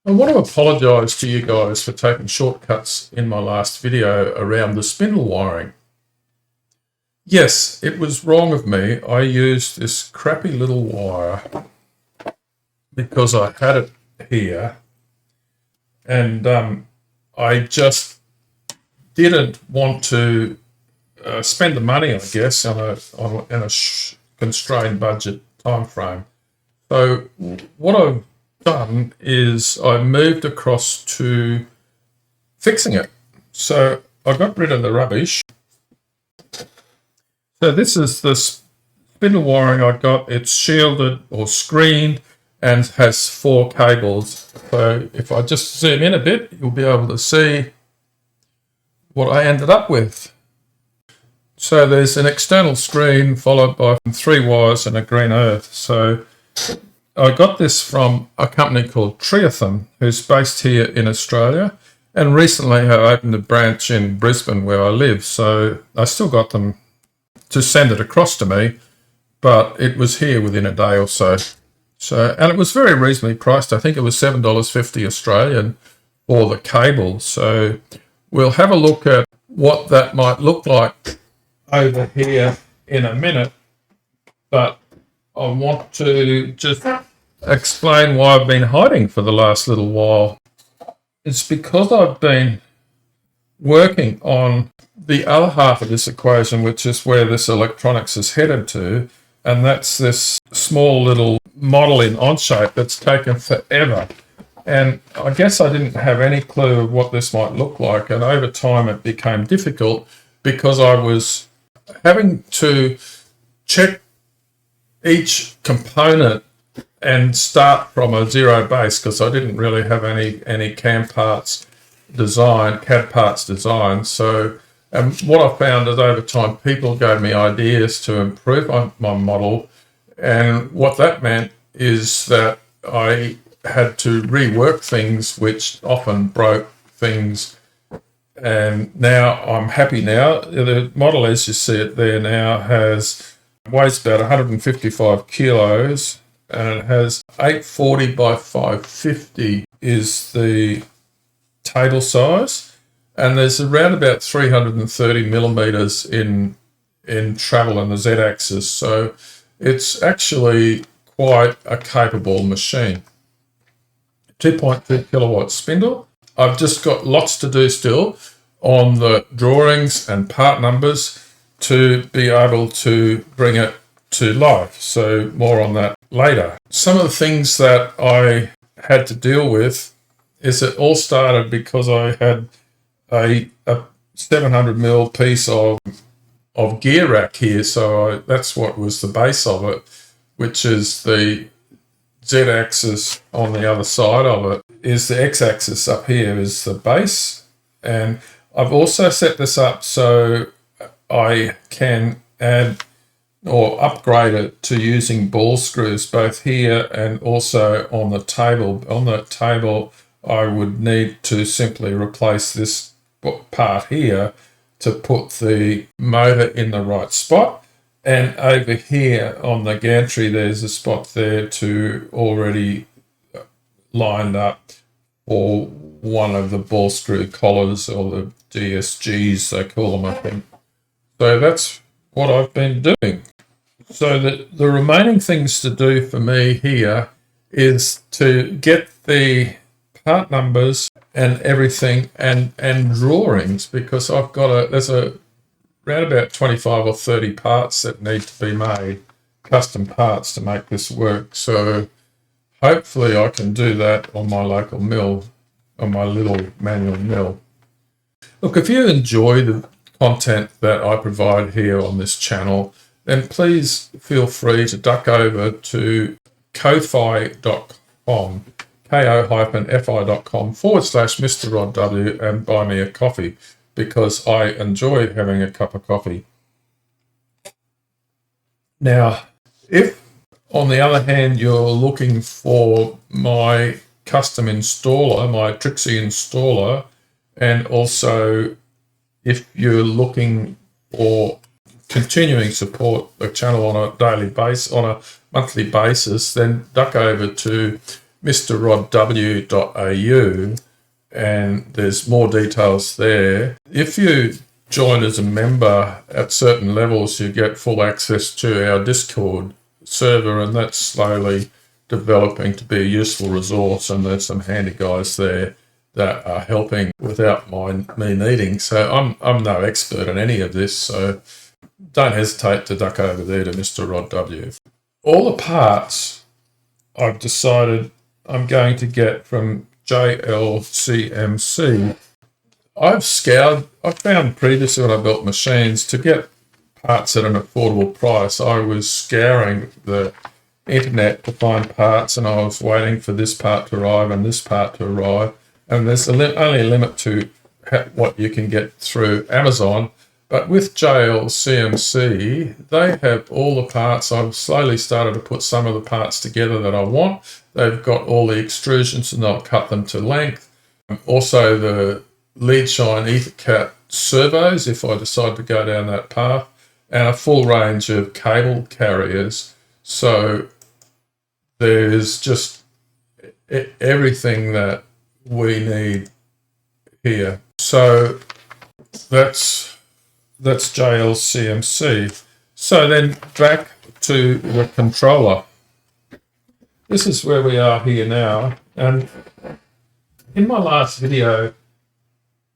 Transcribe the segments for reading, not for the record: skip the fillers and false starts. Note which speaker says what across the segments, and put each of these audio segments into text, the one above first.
Speaker 1: I want to apologise to you guys for taking shortcuts in my last video around the spindle wiring. Yes, it was wrong of me. I used this crappy little wire because I had it here, and I just didn't want to spend the money, I guess, in a constrained budget time frame. So what I've done is I moved across to fixing it. So I got rid of the rubbish. So this is the spindle wiring I got. It's shielded or screened and has 4 cables. So if I just zoom in a bit, you'll be able to see what I ended up with. So there's an external screen followed by 3 wires and a green earth. So I got this from a company called Triathlon, who's based here in Australia, and recently have opened a branch in Brisbane where I live. So I still got them to send it across to me, but it was here within a day or so. And it was very reasonably priced. I think it was $7.50 Australian for the cable. So we'll have a look at what that might look like over here in a minute, but I want to just explain why I've been hiding for the last little while. It's because I've been working on the other half of this equation, which is where this electronics is headed to, and that's this small little model in Onshape that's taken forever. And I guess I didn't have any clue of what this might look like, and over time it became difficult because I was having to check each component and start from a zero base because I didn't really have any CAD parts designed. So what I found is over time people gave me ideas to improve my model, and what that meant is that I had to rework things, which often broke things. And now I'm happy now. The model, as you see it there now, weighs about 155 kilos, and it has 840 by 550 is the table size, and there's around about 330 millimeters in travel in the z-axis. So it's actually quite a capable machine. 2.2 kilowatt spindle. I've just got lots to do still on the drawings and part numbers to be able to bring it to life. So more on that later. Some of the things that I had to deal with is it all started because I had a 700mm piece of gear rack here. So that's what was the base of it, which is the z-axis on the other side of it is the x-axis up here is the base. And I've also set this up so I can add or upgrade it to using ball screws both here and also on the table. On the table, I would need to simply replace this part here to put the motor in the right spot. And over here on the gantry, there's a spot there to already lined up for one of the ball screw collars, or the DSGs they call them, I think. So that's what I've been doing. So the remaining things to do for me here is to get the part numbers and everything and drawings, because there's around about 25 or 30 parts that need to be made, custom parts to make this work. So hopefully I can do that on my local mill, on my little manual mill. Look, if you enjoy the content that I provide here on this channel, then please feel free to duck over to ko-fi.com, ko-fi.com/MrRodW and buy me a coffee, because I enjoy having a cup of coffee. Now, if on the other hand you're looking for my custom installer, my Trixie installer, and also if you're looking for continuing support the channel on a daily basis, on a monthly basis, then duck over to MrRodW.au, and there's more details there. If you join as a member at certain levels, you get full access to our Discord server, and that's slowly developing to be a useful resource, and there's some handy guys there that are helping without me needing. So I'm no expert in any of this, so don't hesitate to duck over there to MrRodW. All the parts I've decided I'm going to get from JLCMC. I found previously when I built machines, to get parts at an affordable price, I was scouring the internet to find parts, and I was waiting for this part to arrive and this part to arrive. And there's only a limit to what you can get through Amazon. But with JLCMC, they have all the parts. I've slowly started to put some of the parts together that I want. They've got all the extrusions, and they'll cut them to length. Also, the lead shine EtherCAT servos, if I decide to go down that path, and a full range of cable carriers. So there's just everything that we need here. So that's JLCMC. So then back to the controller. This is where we are here now. And in my last video,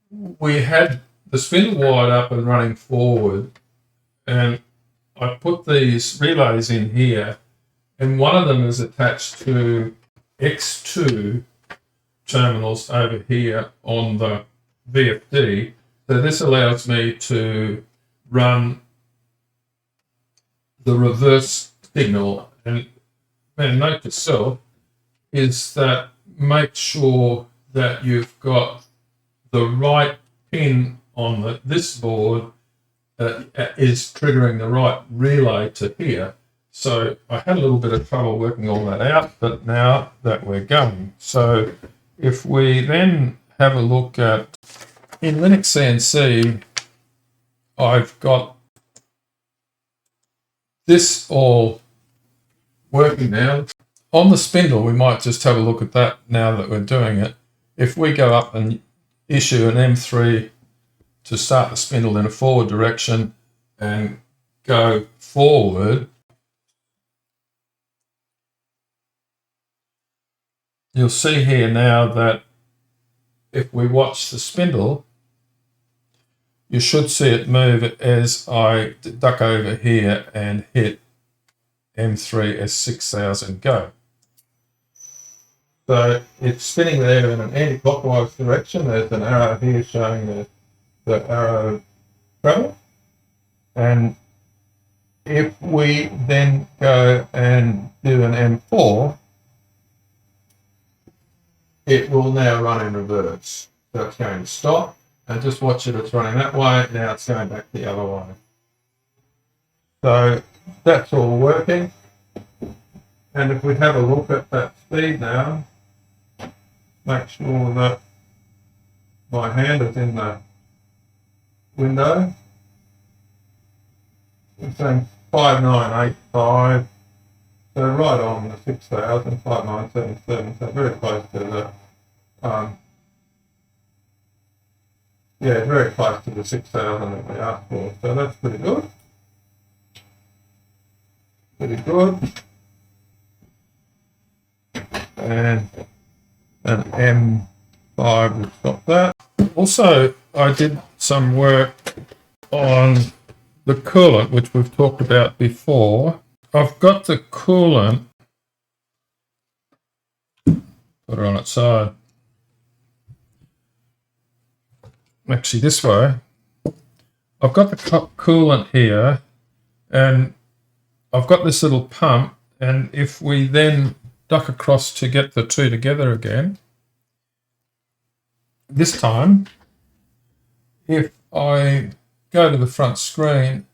Speaker 1: we had the spindle wired up and running forward, and I put these relays in here, and one of them is attached to X2 terminals over here on the VFD. So this allows me to run the reverse signal. And note to self is that make sure that you've got the right pin on this board that is triggering the right relay to here. So I had a little bit of trouble working all that out, but now that we're going. So if we then have a look at, in Linux CNC, I've got this all working now. On the spindle, we might just have a look at that now that we're doing it. If we go up and issue an M3 to start the spindle in a forward direction and go forward, you'll see here now that if we watch the spindle, you should see it move as I duck over here and hit M3 as 6000 go. So it's spinning there in an anti-clockwise direction. There's an arrow here showing the arrow travel. And if we then go and do an M4, it will now run in reverse. So it's going to stop, and just watch it, it's running that way, now it's going back the other way. So that's all working. And if we have a look at that speed now, make sure that my hand is in the window. It's saying 5985. So right on the 6000, 5977, so very close to the, very close to the 6000 that we asked for. So that's pretty good. Pretty good. And an M5, we've got that. Also, I did some work on the coolant, which we've talked about before. I've got the coolant, put it on its side, actually this way. I've got the coolant here, and I've got this little pump, and if we then duck across to get the two together again, this time, if I go to the front screen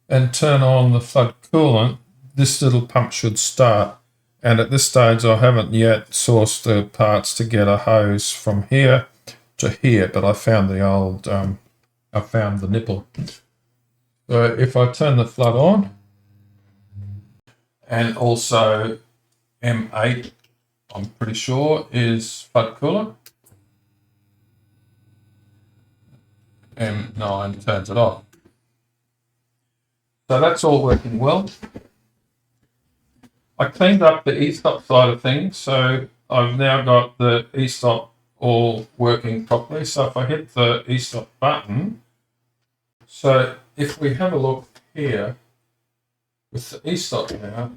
Speaker 1: and turn on the flood coolant, this little pump should start. And at this stage, I haven't yet sourced the parts to get a hose from here to here, but I found the old, I found the nipple. So if I turn the flood on, and also M8 I'm pretty sure, is flood coolant. M9 turns it off. So that's all working well. I cleaned up the e-stop side of things, so I've now got the e-stop all working properly. So if I hit the e-stop button, so if we have a look here with the e-stop now,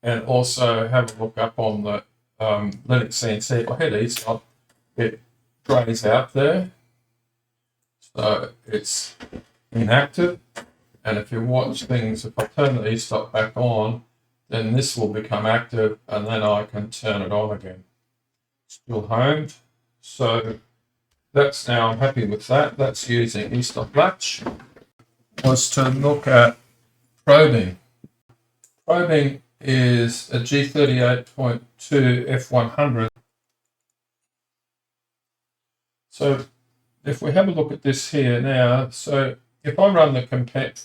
Speaker 1: and also have a look up on the Linux CNC, if I hit e-stop, it grays out there. So it's inactive. And if you watch things, if I turn the e-stop back on, then this will become active and then I can turn it on again. Still homed. So that's now, I'm happy with that. That's using e-stop latch. Was to look at probing. Probing is a G38.2 F100. So if we have a look at this here now, so if I run the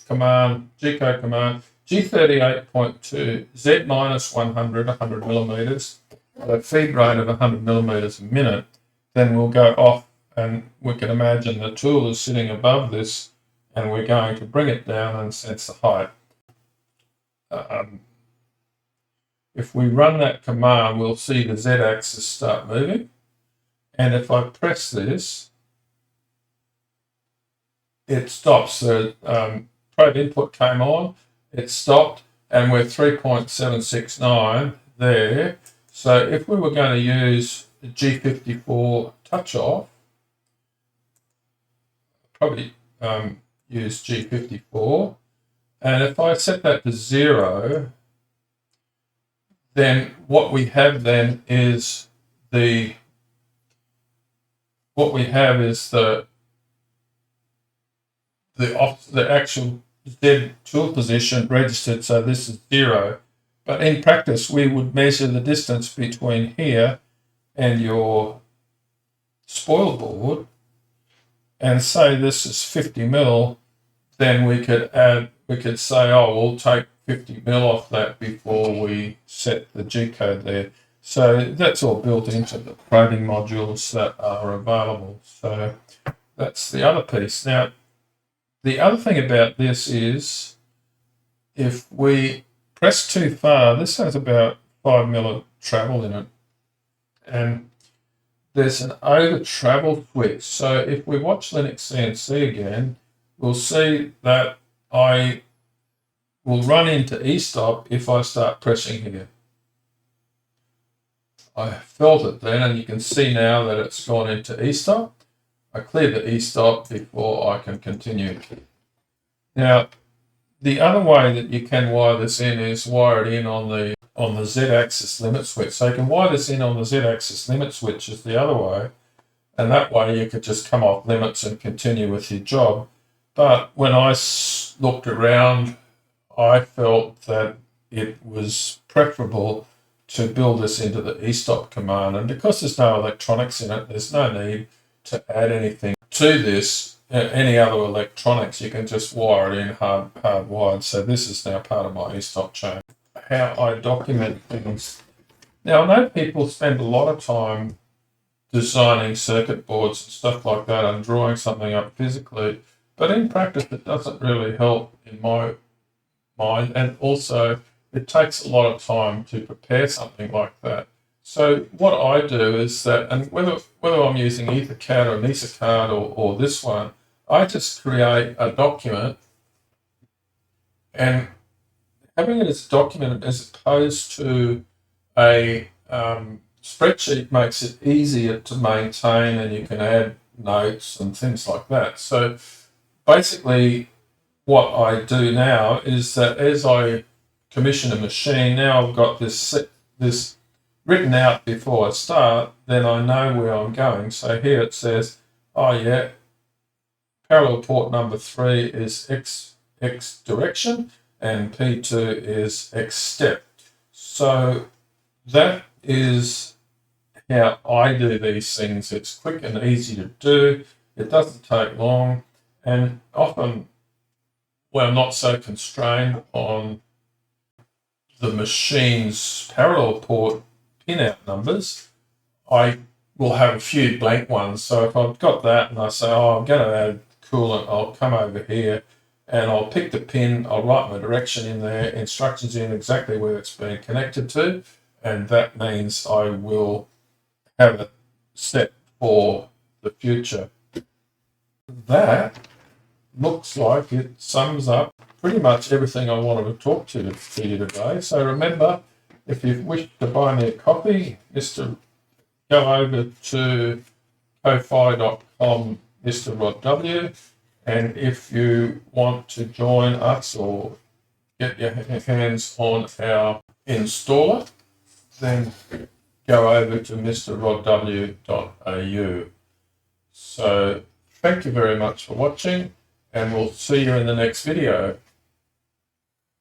Speaker 1: command, G-code command, G38.2, Z minus 100 millimeters, at a feed rate of 100 millimeters a minute, then we'll go off and we can imagine the tool is sitting above this and we're going to bring it down and sense the height. If we run that command, we'll see the Z-axis start moving. And if I press this, it stops. The probe input came on, it stopped, and we're 3.769 there. So if we were going to use the G54 touch off, probably use G54, and if I set that to 0, then what we have then is the actual Z tool position registered, so this is 0. But in practice, we would measure the distance between here and your spoil board, and say this is 50 mil. Then we could say, oh, we'll take 50 mil off that before we set the G code there. So that's all built into the probing modules that are available. So that's the other piece. Now, the other thing about this is if we press too far, this has about 5 mil of travel in it. And there's an over travel switch. So if we watch Linux CNC again, we'll see that I will run into e-stop if I start pressing here. I felt it then, and you can see now that it's gone into e-stop. I clear the e-stop before I can continue. Now, the other way that you can wire this in is wire it in on the Z-axis limit switch. So you can wire this in on the Z-axis limit switch is the other way, and that way you could just come off limits and continue with your job. But when I looked around, I felt that it was preferable to build this into the e-stop command, and because there's no electronics in it, there's no need to add anything to this, any other electronics. You can just wire it in hardwired. So this is now part of my e-stop chain. How I document things. Now, I know people spend a lot of time designing circuit boards and stuff like that and drawing something up physically, but in practice it doesn't really help in my mind, and also it takes a lot of time to prepare something like that. So what I do is that, and whether I'm using EtherCAD or NISACAD or this one, I just create a document, and having it as a document as opposed to a spreadsheet makes it easier to maintain, and you can add notes and things like that. So basically what I do now is that as I commission a machine, now I've got this written out before I start, then I know where I'm going. So here it says, oh yeah, parallel port number 3 is X direction and P2 is X step. So that is how I do these things. It's quick and easy to do. It doesn't take long, and often we're not so constrained on the machine's parallel port pinout numbers, I will have a few blank ones. So if I've got that and I say, oh, I'm going to add coolant, I'll come over here and I'll pick the pin, I'll write my direction in there, instructions in exactly where it's been connected to, and that means I will have it set for the future. That looks like it sums up pretty much everything I wanted to talk to you today. So remember, if you wish to buy me a copy, go over to ko-fi.com MrRodW, and if you want to join us or get your hands on our installer, then go over to MrRodW.au. So thank you very much for watching, and we'll see you in the next video.